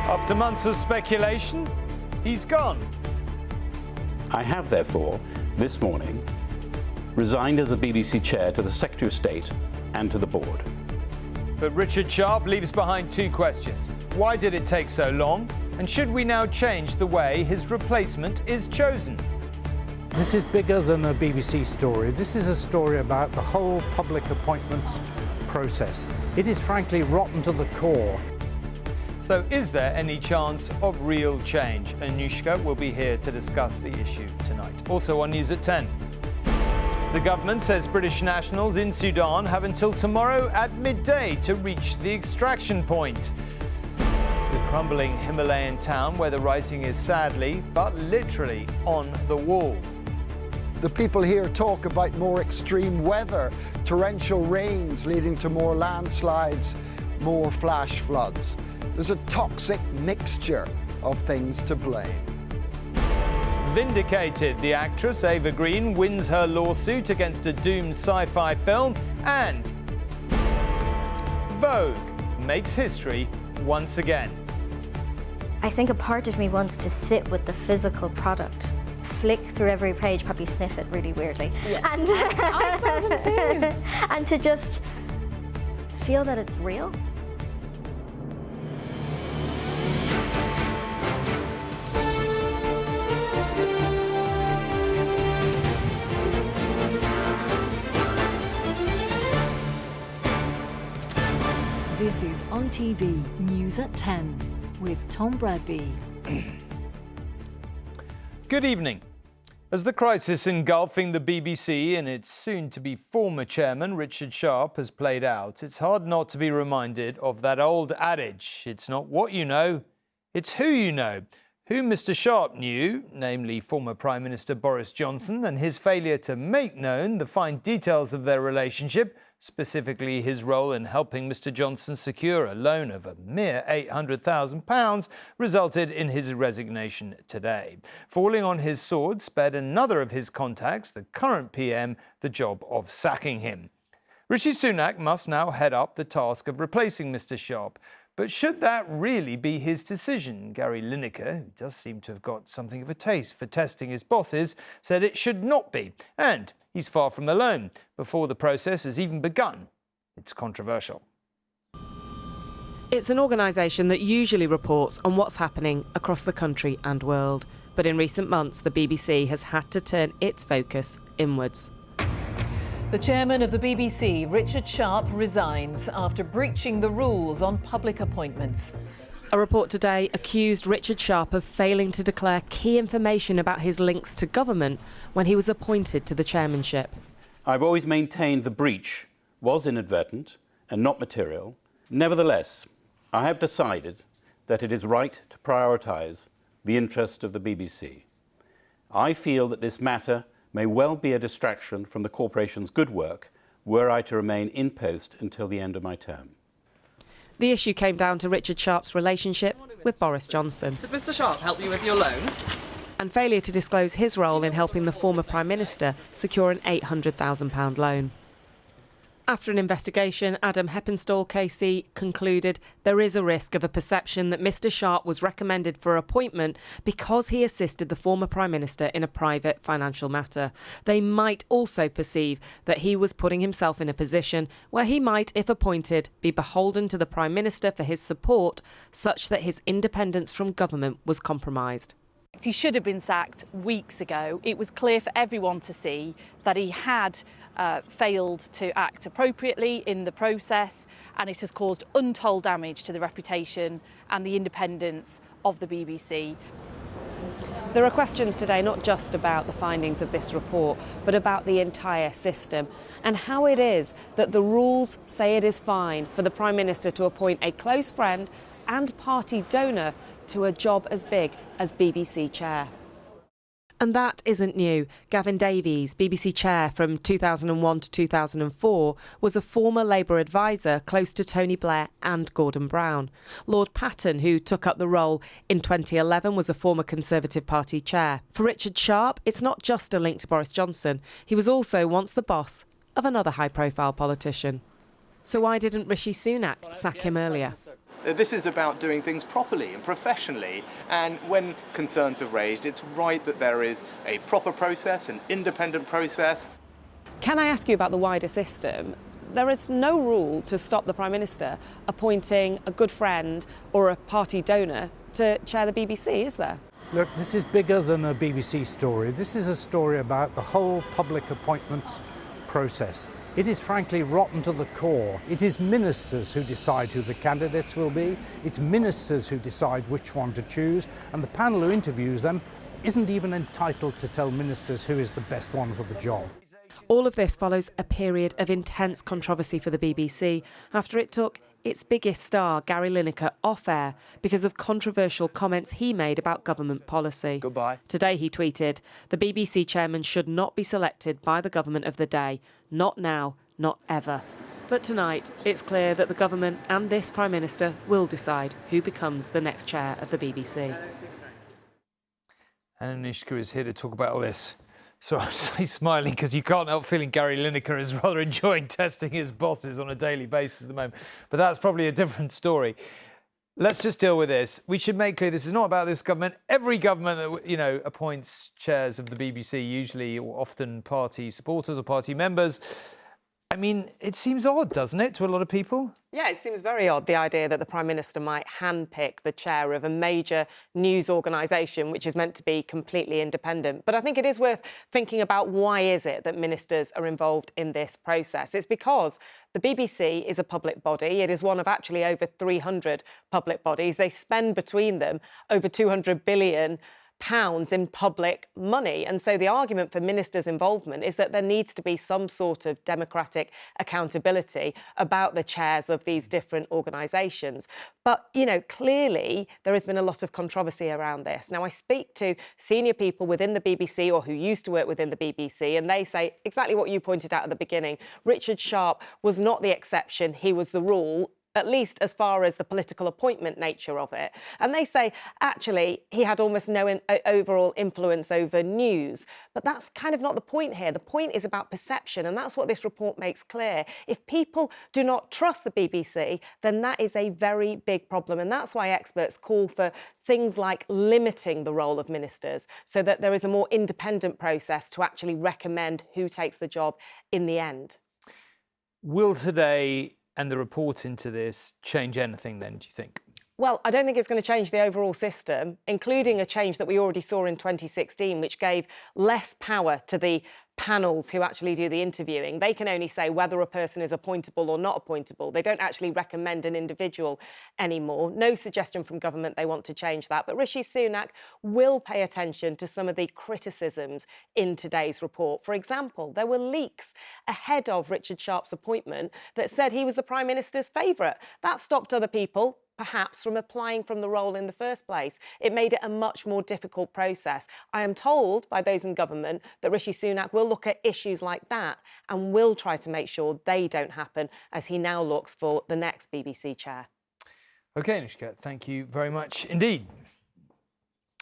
After months of speculation, he's gone. I have, therefore, this morning, resigned as the BBC chair to the Secretary of State and to the board. But Richard Sharp leaves behind two questions. Why did it take so long? And should we now change the way his replacement is chosen? This is bigger than a BBC story. This is a story about the whole public appointments process. It is frankly rotten to the core. So is there any chance of real change? Anushka will be here to discuss the issue tonight. Also on News at 10. The government says British nationals in Sudan have until tomorrow at midday to reach the extraction point. The crumbling Himalayan town where the writing is sadly, but literally, on the wall. The people here talk about more extreme weather, torrential rains leading to more landslides, more flash floods. There's a toxic mixture of things to blame. Vindicated, the actress Ava Green wins her lawsuit against a doomed sci-fi film, and Vogue makes history once again. I think a part of me wants to sit with the physical product, flick through every page, probably sniff it really weirdly, and I smell them too. And to just feel that it's real. This is ITV News at 10 with Tom Bradby. Good evening. As the crisis engulfing the BBC and its soon-to-be former chairman, Richard Sharp, has played out, it's hard not to be reminded of that old adage. It's not what you know, it's who you know. Who Mr. Sharp knew, namely former Prime Minister Boris Johnson, and his failure to make known the fine details of their relationship, specifically his role in helping Mr. Johnson secure a loan of a mere £800,000, resulted in his resignation today. Falling on his sword spared another of his contacts, the current PM, the job of sacking him. Rishi Sunak must now head up the task of replacing Mr. Sharp. But should that really be his decision? Gary Lineker, who does seem to have got something of a taste for testing his bosses, said it should not be. And he's far from alone. Before the process has even begun, it's controversial. It's an organisation that usually reports on what's happening across the country and world. But in recent months, the BBC has had to turn its focus inwards. The chairman of the BBC, Richard Sharp, resigns after breaching the rules on public appointments. A report today accused Richard Sharp of failing to declare key information about his links to government when he was appointed to the chairmanship. I've always maintained the breach was inadvertent and not material. Nevertheless, I have decided that it is right to prioritise the interest of the BBC. I feel that this matter may well be a distraction from the corporation's good work were I to remain in post until the end of my term. The issue came down to Richard Sharp's relationship with Boris Johnson. Did Mr. Sharp help you with your loan? And failure to disclose his role in helping the former Prime Minister secure an £800,000 loan. After an investigation, Adam Heppenstall KC concluded there is a risk of a perception that Mr. Sharp was recommended for appointment because he assisted the former Prime Minister in a private financial matter. They might also perceive that he was putting himself in a position where he might, if appointed, be beholden to the Prime Minister for his support, such that his independence from government was compromised. He should have been sacked weeks ago. It was clear for everyone to see that he had failed to act appropriately in the process, and it has caused untold damage to the reputation and the independence of the BBC. There are questions today not just about the findings of this report, but about the entire system and how it is that the rules say it is fine for the Prime Minister to appoint a close friend and party donor to a job as big as BBC chair. And that isn't new. Gavin Davies, BBC chair from 2001 to 2004, was a former Labour advisor close to Tony Blair and Gordon Brown. Lord Patten, who took up the role in 2011, was a former Conservative Party chair. For Richard Sharp, it's not just a link to Boris Johnson. He was also once the boss of another high-profile politician. So why didn't Rishi Sunak sack him earlier? This is about doing things properly and professionally, and when concerns are raised, it's right that there is a proper process, an independent process. Can I ask you about the wider system? There is no rule to stop the Prime Minister appointing a good friend or a party donor to chair the BBC, is there? Look, this is bigger than a BBC story. This is a story about the whole public appointments process. It is frankly rotten to the core. It is ministers who decide who the candidates will be. It's ministers who decide which one to choose. And the panel who interviews them isn't even entitled to tell ministers who is the best one for the job. All of this follows a period of intense controversy for the BBC after it took its biggest star, Gary Lineker, off air because of controversial comments he made about government policy. Goodbye. Today he tweeted, "The BBC chairman should not be selected by the government of the day. Not now, not ever." But tonight, it's clear that the government and this Prime Minister will decide who becomes the next chair of the BBC. And Anishka is here to talk about all this. So I'm smiling because you can't help feeling Gary Lineker is rather enjoying testing his bosses on a daily basis at the moment. But that's probably a different story. Let's just deal with this. We should make clear this is not about this government. Every government that, appoints chairs of the BBC, usually or often party supporters or party members. I mean, it seems odd, doesn't it, to a lot of people? Yeah, it seems very odd, the idea that the Prime Minister might handpick the chair of a major news organisation which is meant to be completely independent. But I think it is worth thinking about why is it that ministers are involved in this process. It's because the BBC is a public body. It is one of actually over 300 public bodies. They spend between them over £200 billion in public money. And so the argument for ministers' involvement is that there needs to be some sort of democratic accountability about the chairs of these different organisations. But, clearly there has been a lot of controversy around this. Now, I speak to senior people within the BBC or who used to work within the BBC, and they say exactly what you pointed out at the beginning. Richard Sharp was not the exception, he was the rule, at least as far as the political appointment nature of it. And they say, actually, he had almost no overall influence over news. But that's kind of not the point here. The point is about perception, and that's what this report makes clear. If people do not trust the BBC, then that is a very big problem. And that's why experts call for things like limiting the role of ministers so that there is a more independent process to actually recommend who takes the job in the end. Will today and the report into this change anything then, do you think? Well, I don't think it's going to change the overall system, including a change that we already saw in 2016, which gave less power to the panels who actually do the interviewing. They can only say whether a person is appointable or not appointable. They don't actually recommend an individual anymore. No suggestion from government they want to change that. But Rishi Sunak will pay attention to some of the criticisms in today's report. For example, there were leaks ahead of Richard Sharp's appointment that said he was the Prime Minister's favourite. That stopped other people, perhaps, from applying from the role in the first place. It made it a much more difficult process. I am told by those in government that Rishi Sunak will look at issues like that and will try to make sure they don't happen as he now looks for the next BBC chair. OK, Anishka, thank you very much indeed.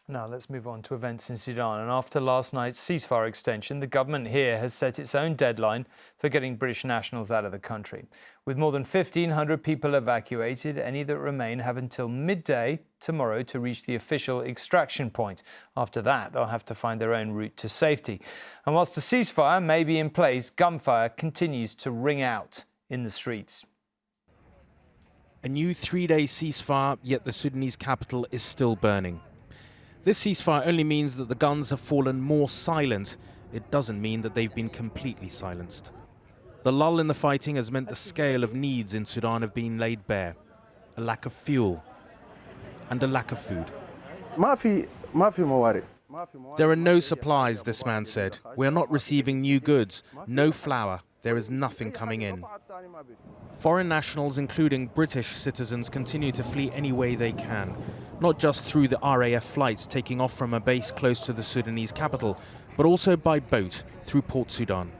Now, let's move on to events in Sudan. And after last night's ceasefire extension, the government here has set its own deadline for getting British nationals out of the country. With more than 1,500 people evacuated, any that remain have until midday tomorrow to reach the official extraction point. After that, they'll have to find their own route to safety. And whilst the ceasefire may be in place, gunfire continues to ring out in the streets. A new 3-day ceasefire, yet the Sudanese capital is still burning. This ceasefire only means that the guns have fallen more silent. It doesn't mean that they've been completely silenced. The lull in the fighting has meant the scale of needs in Sudan have been laid bare. A lack of fuel and a lack of food. There are no supplies, this man said. We are not receiving new goods, no flour. There is nothing coming in. Foreign nationals, including British citizens, continue to flee any way they can, not just through the RAF flights taking off from a base close to the Sudanese capital, but also by boat through Port Sudan.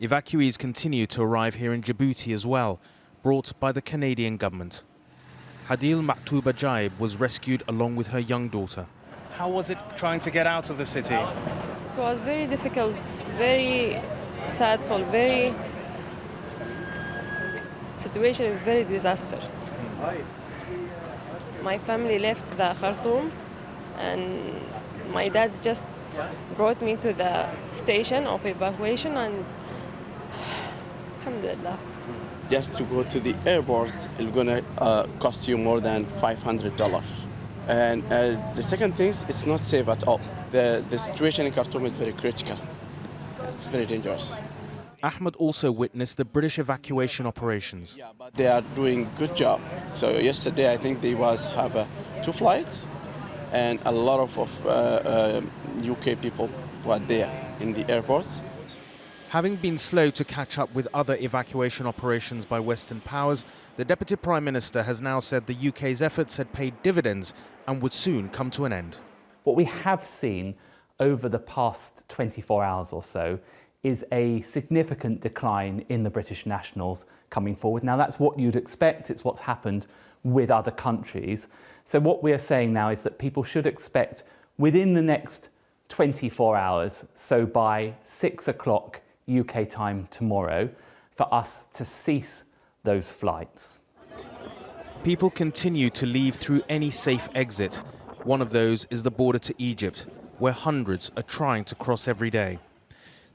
Evacuees continue to arrive here in Djibouti as well, brought by the Canadian government. Hadil Maktuba Jaib was rescued along with her young daughter. How was it trying to get out of the city? It was very difficult, very sadful, situation is very disaster. My family left the Khartoum, and my dad just brought me to the station of evacuation, and alhamdulillah. Just to go to the airport, it's gonna cost you more than $500. And the second thing, it's not safe at all. The situation in Khartoum is very critical. It's very dangerous. Ahmed also witnessed the British evacuation operations. They are doing good job. So yesterday, I think they have 2 flights, and a lot of UK people were there in the airports. Having been slow to catch up with other evacuation operations by Western powers, the Deputy Prime Minister has now said the UK's efforts had paid dividends and would soon come to an end. What we have seen over the past 24 hours or so is a significant decline in the British nationals coming forward. Now, that's what you'd expect. It's what's happened with other countries. So what we are saying now is that people should expect within the next 24 hours, so by 6 o'clock UK time tomorrow, for us to cease those flights. People continue to leave through any safe exit. One of those is the border to Egypt, where hundreds are trying to cross every day.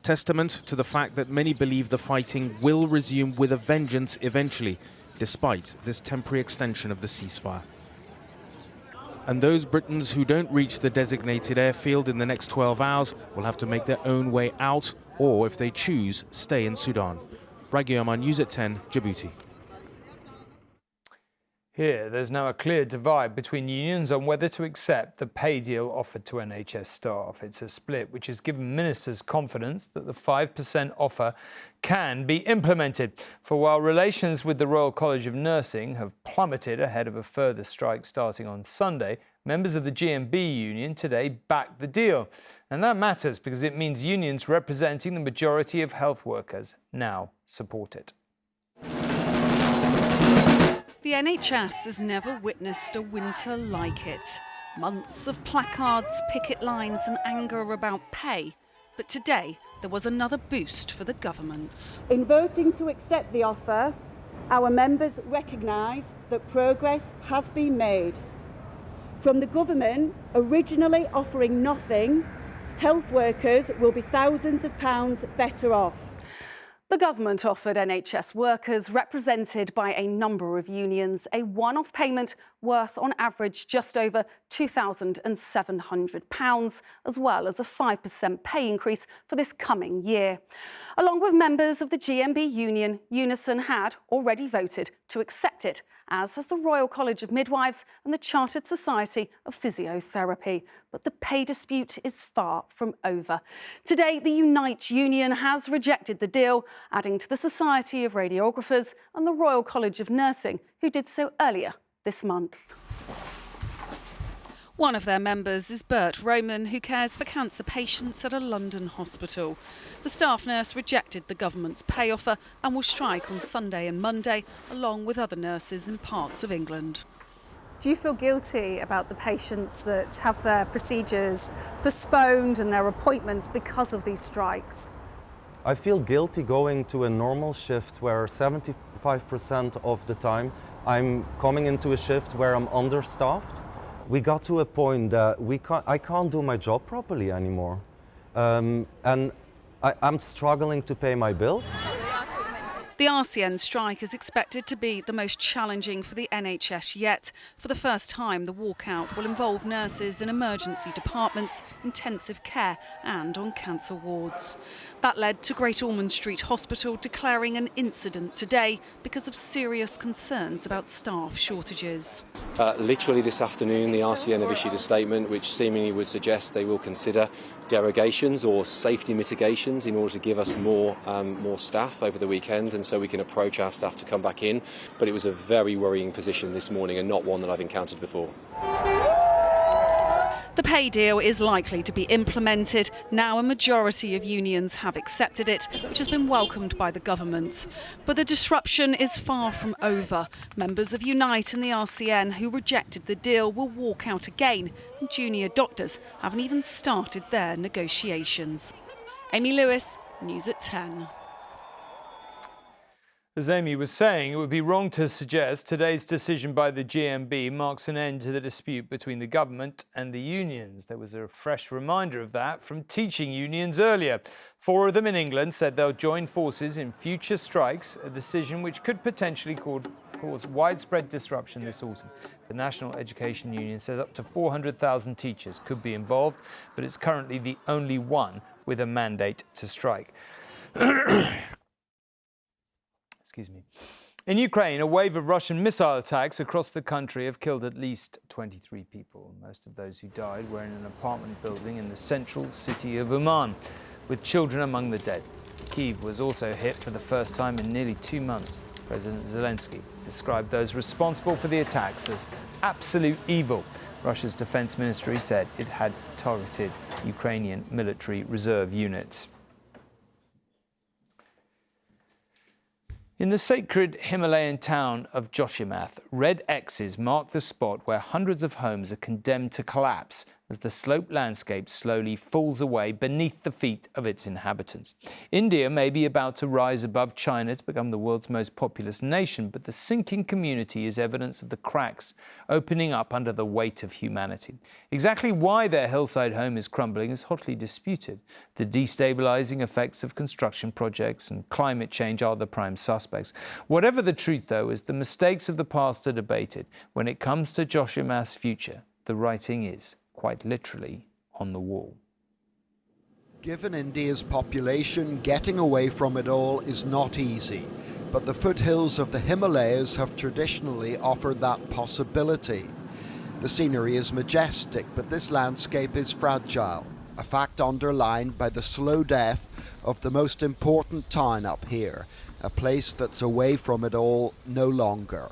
Testament to the fact that many believe the fighting will resume with a vengeance eventually, despite this temporary extension of the ceasefire. And those Britons who don't reach the designated airfield in the next 12 hours will have to make their own way out, or if they choose, stay in Sudan. Ragioma, News at 10, Djibouti. Here, there's now a clear divide between unions on whether to accept the pay deal offered to NHS staff. It's a split which has given ministers confidence that the 5% offer can be implemented. For while relations with the Royal College of Nursing have plummeted ahead of a further strike starting on Sunday, members of the GMB union today backed the deal. And that matters because it means unions representing the majority of health workers now support it. The NHS has never witnessed a winter like it. Months of placards, picket lines and anger about pay. But today, there was another boost for the government. In voting to accept the offer, our members recognise that progress has been made. From the government originally offering nothing, health workers will be thousands of pounds better off. The government offered NHS workers represented by a number of unions a one-off payment worth on average just over £2,700, as well as a 5% pay increase for this coming year. Along with members of the GMB union, Unison had already voted to accept it, as has the Royal College of Midwives and the Chartered Society of Physiotherapy. But the pay dispute is far from over. Today, the Unite union has rejected the deal, adding to the Society of Radiographers and the Royal College of Nursing, who did so earlier this month. One of their members is Bert Roman, who cares for cancer patients at a London hospital. The staff nurse rejected the government's pay offer and will strike on Sunday and Monday, along with other nurses in parts of England. Do you feel guilty about the patients that have their procedures postponed and their appointments because of these strikes? I feel guilty going to a normal shift where 75% of the time I'm coming into a shift where I'm understaffed. We got to a point that I can't do my job properly anymore. And I'm struggling to pay my bills. The RCN strike is expected to be the most challenging for the NHS yet. For the first time, the walkout will involve nurses in emergency departments, intensive care and on cancer wards. That led to Great Ormond Street Hospital declaring an incident today because of serious concerns about staff shortages. Literally this afternoon, the RCN have issued a statement which seemingly would suggest they will consider derogations or safety mitigations in order to give us more staff over the weekend, and so we can approach our staff to come back in. But it was a very worrying position this morning and not one that I've encountered before. The pay deal is likely to be implemented. Now a majority of unions have accepted it, which has been welcomed by the government. But the disruption is far from over. Members of Unite and the RCN who rejected the deal will walk out again, and junior doctors haven't even started their negotiations. Amy Lewis, News at 10. As Amy was saying, it would be wrong to suggest today's decision by the GMB marks an end to the dispute between the government and the unions. There was a fresh reminder of that from teaching unions earlier. 4 of them in England said they'll join forces in future strikes, a decision which could potentially cause widespread disruption this autumn. The National Education Union says up to 400,000 teachers could be involved, but it's currently the only one with a mandate to strike. Excuse me. In Ukraine, a wave of Russian missile attacks across the country have killed at least 23 people. Most of those who died were in an apartment building in the central city of Uman, with children among the dead. Kyiv was also hit for the first time in nearly 2 months. President Zelensky described those responsible for the attacks as absolute evil. Russia's defense ministry said it had targeted Ukrainian military reserve units. In the sacred Himalayan town of Joshimath, red X's mark the spot where hundreds of homes are condemned to collapse as the sloped landscape slowly falls away beneath the feet of its inhabitants. India may be about to rise above China to become the world's most populous nation, but the sinking community is evidence of the cracks opening up under the weight of humanity. Exactly why their hillside home is crumbling is hotly disputed. The destabilizing effects of construction projects and climate change are the prime suspects. Whatever the truth, though, is the mistakes of the past are debated. When it comes to Joshimath's future, the writing is quite literally on the wall. Given India's population, getting away from it all is not easy, but the foothills of the Himalayas have traditionally offered that possibility. The scenery is majestic, but this landscape is fragile, a fact underlined by the slow death of the most important town up here, a place that's away from it all no longer.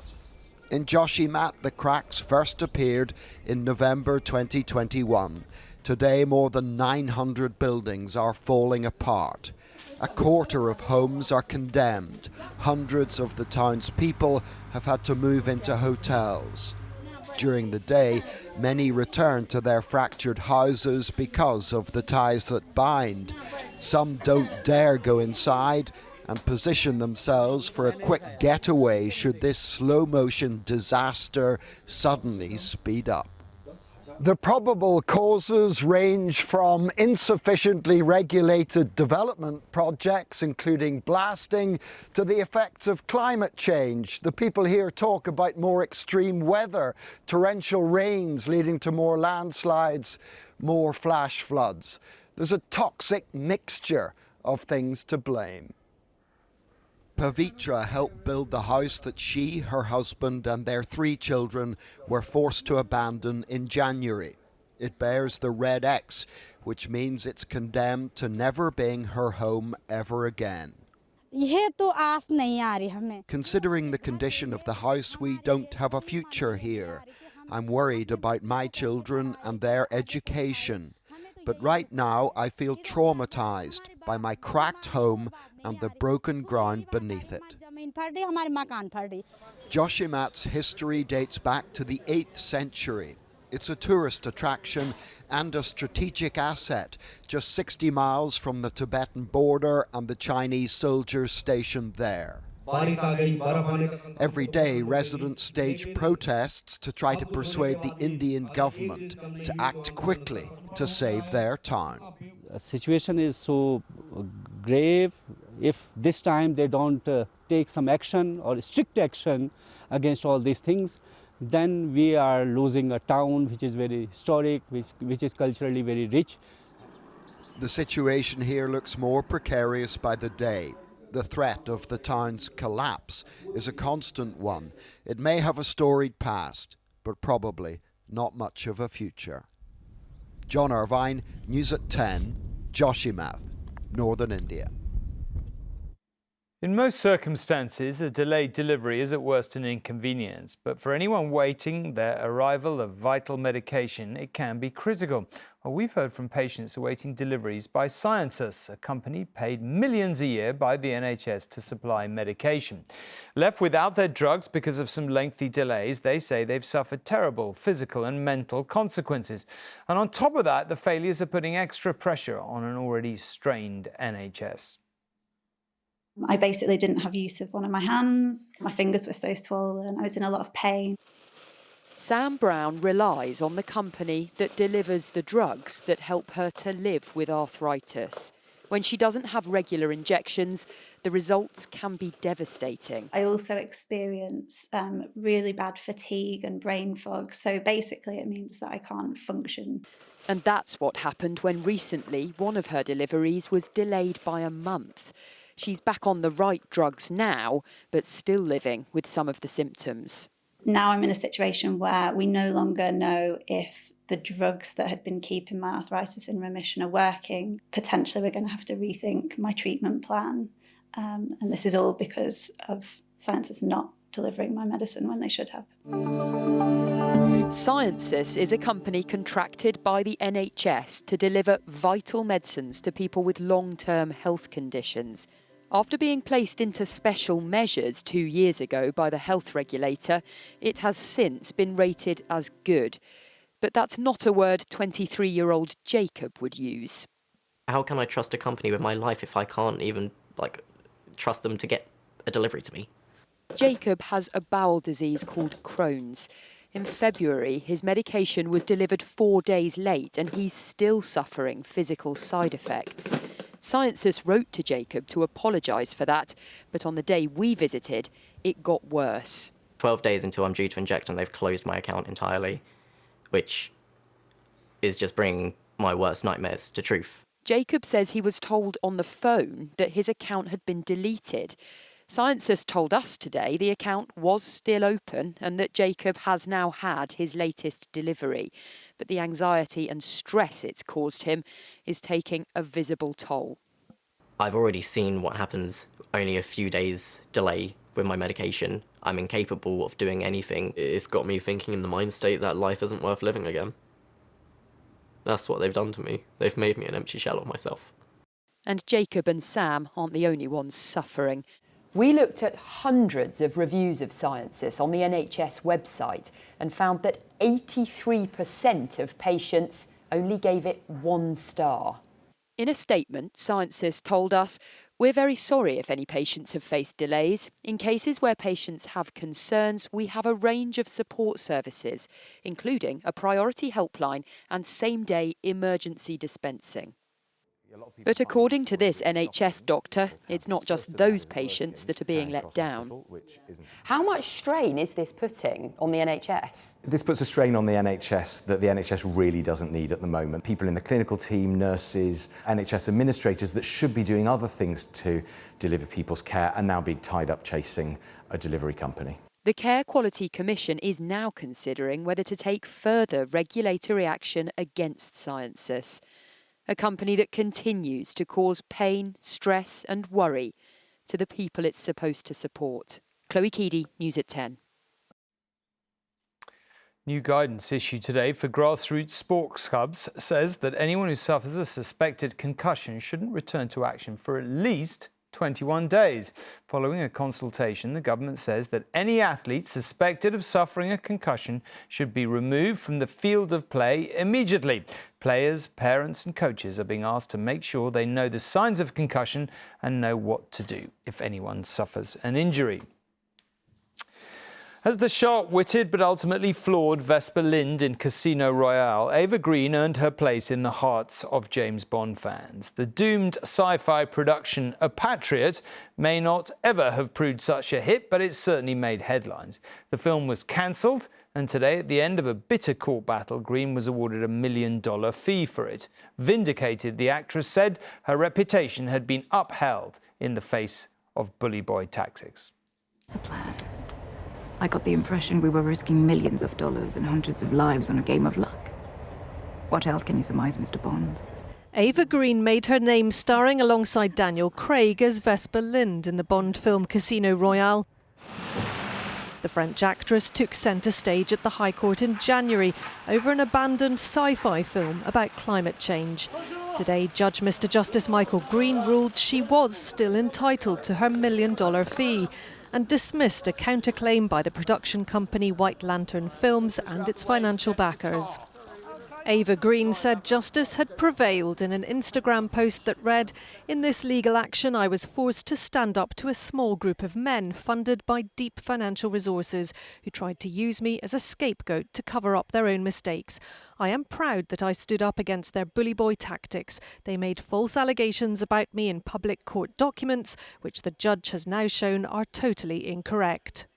In Joshimath, the cracks first appeared in November 2021. Today, more than 900 buildings are falling apart. A quarter of homes are condemned. Hundreds of the town's people have had to move into hotels. During the day, many return to their fractured houses because of the ties that bind. Some don't dare go inside and position themselves for a quick getaway should this slow-motion disaster suddenly speed up. The probable causes range from insufficiently regulated development projects, including blasting, to the effects of climate change. The people here talk about more extreme weather, torrential rains leading to more landslides, more flash floods. There's a toxic mixture of things to blame. Pavitra helped build the house that she, her husband and their 3 children were forced to abandon in January. It bears the red X, which means it's condemned to never being her home ever again. Considering the condition of the house, we don't have a future here. I'm worried about my children and their education. But right now I feel traumatized by my cracked home and the broken ground beneath it. Joshimath's history dates back to the 8th century. It's a tourist attraction and a strategic asset, just 60 miles from the Tibetan border and the Chinese soldiers stationed there. Every day, residents stage protests to try to persuade the Indian government to act quickly to save their town. The situation is so grave. If this time they don't take some action or strict action against all these things, then we are losing a town which is very historic, which is culturally very rich. The situation here looks more precarious by the day. The threat of the town's collapse is a constant one. It may have a storied past, but probably not much of a future. John Irvine, News at 10, Joshimath, Northern India. In most circumstances, a delayed delivery is at worst an inconvenience, but for anyone waiting their arrival of vital medication, it can be critical. Well, we've heard from patients awaiting deliveries by Sciences, a company paid millions a year by the NHS to supply medication. Left without their drugs because of some lengthy delays, they say they've suffered terrible physical and mental consequences. And on top of that, the failures are putting extra pressure on an already strained NHS. I basically didn't have use of one of my hands. My fingers were so swollen. I was in a lot of pain. Sam Brown relies on the company that delivers the drugs that help her to live with arthritis. When she doesn't have regular injections, the results can be devastating. I also experience really bad fatigue and brain fog. So basically it means that I can't function. And that's what happened when recently one of her deliveries was delayed by a month. She's back on the right drugs now, but still living with some of the symptoms. Now I'm in a situation where we no longer know if the drugs that had been keeping my arthritis in remission are working. Potentially we're going to have to rethink my treatment plan. And this is all because of scientists not delivering my medicine when they should have. Sciences is a company contracted by the NHS to deliver vital medicines to people with long-term health conditions. After being placed into special measures 2 years ago by the health regulator, it has since been rated as good. But that's not a word 23-year-old Jacob would use. How can I trust a company with my life if I can't even, trust them to get a delivery to me? Jacob has a bowel disease called Crohn's. In February, his medication was delivered 4 days late and he's still suffering physical side effects. Sciences wrote to Jacob to apologise for that, but on the day we visited, it got worse. 12 days until I'm due to inject and they've closed my account entirely, which is just bringing my worst nightmares to truth. Jacob says he was told on the phone that his account had been deleted. Sciences told us today the account was still open and that Jacob has now had his latest delivery. But the anxiety and stress it's caused him is taking a visible toll. I've already seen what happens only a few days delay with my medication. I'm incapable of doing anything. It's got me thinking in the mind state that life isn't worth living again. That's what they've done to me. They've made me an empty shell of myself. And Jacob and Sam aren't the only ones suffering. We looked at hundreds of reviews of Sciences on the NHS website and found that 83% of patients only gave it 1 star. In a statement, Sciences told us, "We're very sorry if any patients have faced delays. In cases where patients have concerns, we have a range of support services, including a priority helpline and same-day emergency dispensing." But according to this NHS doctor, it's not just those patients that are being let down. How much strain is this putting on the NHS? This puts a strain on the NHS that the NHS really doesn't need at the moment. People in the clinical team, nurses, NHS administrators that should be doing other things to deliver people's care are now being tied up chasing a delivery company. The Care Quality Commission is now considering whether to take further regulatory action against Sciences, a company that continues to cause pain, stress and worry to the people it's supposed to support. Chloe Keedy, News at 10. New guidance issued today for grassroots sports clubs says that anyone who suffers a suspected concussion shouldn't return to action for at least 21 days. Following a consultation, the government says that any athlete suspected of suffering a concussion should be removed from the field of play immediately. Players, parents and coaches are being asked to make sure they know the signs of concussion and know what to do if anyone suffers an injury. As the sharp-witted but ultimately flawed Vesper Lynd in Casino Royale, Ava Green earned her place in the hearts of James Bond fans. The doomed sci-fi production A Patriot may not ever have proved such a hit, but it certainly made headlines. The film was cancelled, and today, at the end of a bitter court battle, Green was awarded $1 million fee for it. Vindicated, the actress said her reputation had been upheld in the face of bully boy tactics. It's a plan. I got the impression we were risking millions of dollars and hundreds of lives on a game of luck. What else can you surmise, Mr. Bond? Ava Green made her name starring alongside Daniel Craig as Vesper Lynd in the Bond film Casino Royale. The French actress took centre stage at the High Court in January over an abandoned sci-fi film about climate change. Today, Judge Mr. Justice Michael Green ruled she was still entitled to her $1 million fee and dismissed a counterclaim by the production company White Lantern Films and its financial backers. Ava Green said justice had prevailed in an Instagram post that read, "In this legal action, I was forced to stand up to a small group of men funded by deep financial resources who tried to use me as a scapegoat to cover up their own mistakes. I am proud that I stood up against their bully boy tactics. They made false allegations about me in public court documents, which the judge has now shown are totally incorrect."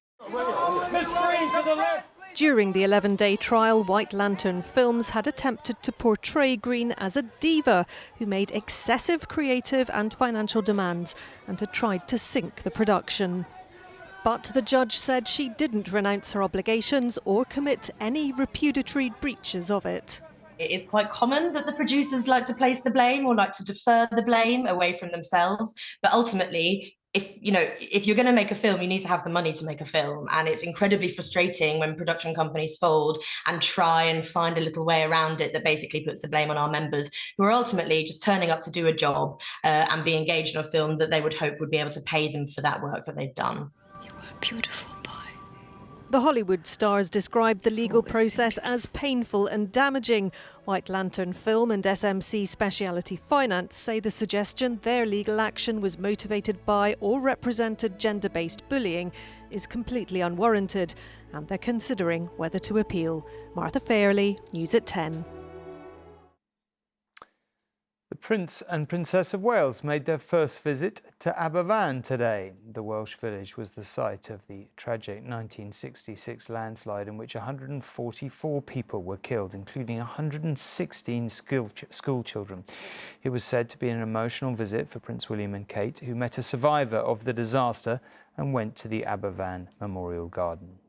During the 11-day trial, White Lantern Films had attempted to portray Green as a diva who made excessive creative and financial demands and had tried to sink the production. But the judge said she didn't renounce her obligations or commit any repudiatory breaches of it. It is quite common that the producers like to place the blame or like to defer the blame away from themselves. But ultimately, if you're going to make a film, you need to have the money to make a film. And it's incredibly frustrating when production companies fold and try and find a little way around it that basically puts the blame on our members, who are ultimately just turning up to do a job and be engaged in a film that they would hope would be able to pay them for that work that they've done. You were a beautiful boy. The Hollywood stars described the legal process as painful and damaging. White Lantern Film and SMC Speciality Finance say the suggestion their legal action was motivated by or represented gender-based bullying is completely unwarranted, and they're considering whether to appeal. Martha Fairley, News at 10. The Prince and Princess of Wales made their first visit to Aberfan today. The Welsh village was the site of the tragic 1966 landslide in which 144 people were killed, including 116 school children. It was said to be an emotional visit for Prince William and Kate, who met a survivor of the disaster and went to the Aberfan Memorial Garden.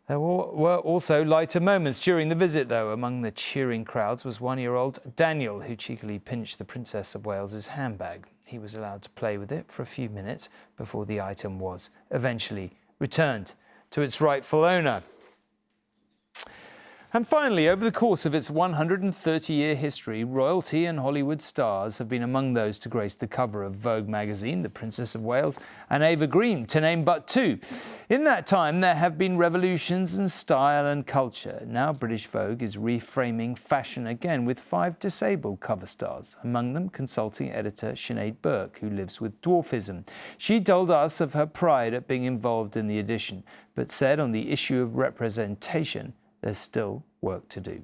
There were also lighter moments during the visit, though. Among the cheering crowds was one-year-old Daniel, who cheekily pinched the Princess of Wales's handbag. He was allowed to play with it for a few minutes before the item was eventually returned to its rightful owner. And finally, over the course of its 130-year history, royalty and Hollywood stars have been among those to grace the cover of Vogue magazine, the Princess of Wales and Ava Green, to name but two. In that time, there have been revolutions in style and culture. Now British Vogue is reframing fashion again with 5 disabled cover stars, among them consulting editor Sinead Burke, who lives with dwarfism. She told us of her pride at being involved in the edition, but said on the issue of representation, there's still work to do.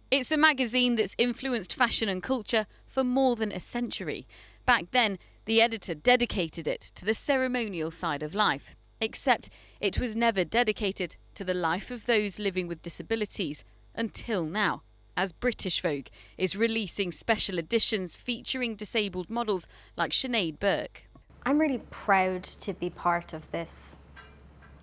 It's a magazine that's influenced fashion and culture for more than a century. Back then, the editor dedicated it to the ceremonial side of life. Except it was never dedicated to the life of those living with disabilities until now, as British Vogue is releasing special editions featuring disabled models like Sinead Burke. I'm really proud to be part of this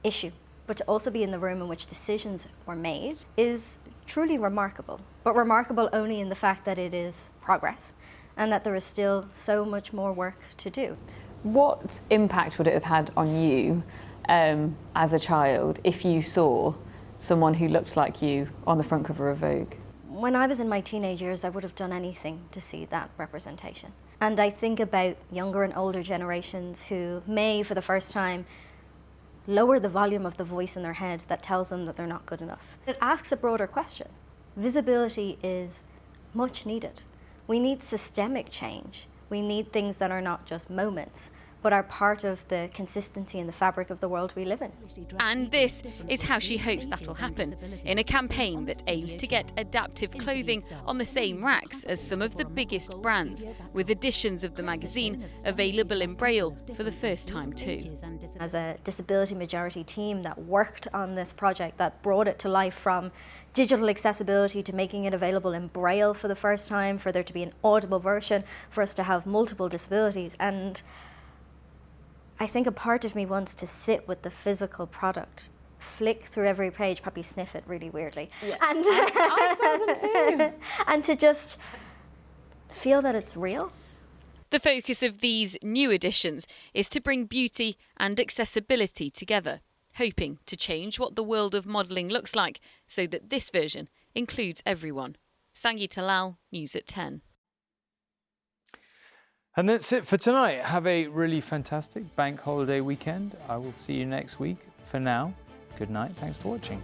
issue. But to also be in the room in which decisions were made is truly remarkable. But remarkable only in the fact that it is progress and that there is still so much more work to do. What impact would it have had on you as a child if you saw someone who looked like you on the front cover of Vogue? When I was in my teenage years, I would have done anything to see that representation. And I think about younger and older generations who may, for the first time, lower the volume of the voice in their head that tells them that they're not good enough. It asks a broader question. Visibility is much needed. We need systemic change. We need things that are not just moments, but are part of the consistency and the fabric of the world we live in. And this is how she hopes that'll happen, in a campaign that aims to get adaptive clothing on the same racks as some of the biggest brands, with editions of the magazine available in Braille for the first time too. As a disability majority team that worked on this project, that brought it to life from digital accessibility to making it available in Braille for the first time, for there to be an audible version, for us to have multiple disabilities. And I think a part of me wants to sit with the physical product, flick through every page, probably sniff it really weirdly. Yeah. And I smell them too. And to just feel that it's real. The focus of these new editions is to bring beauty and accessibility together, hoping to change what the world of modelling looks like so that this version includes everyone. Sangeeta Lal, News at 10. And that's it for tonight. Have a really fantastic bank holiday weekend. I will see you next week. For now, good night. Thanks for watching.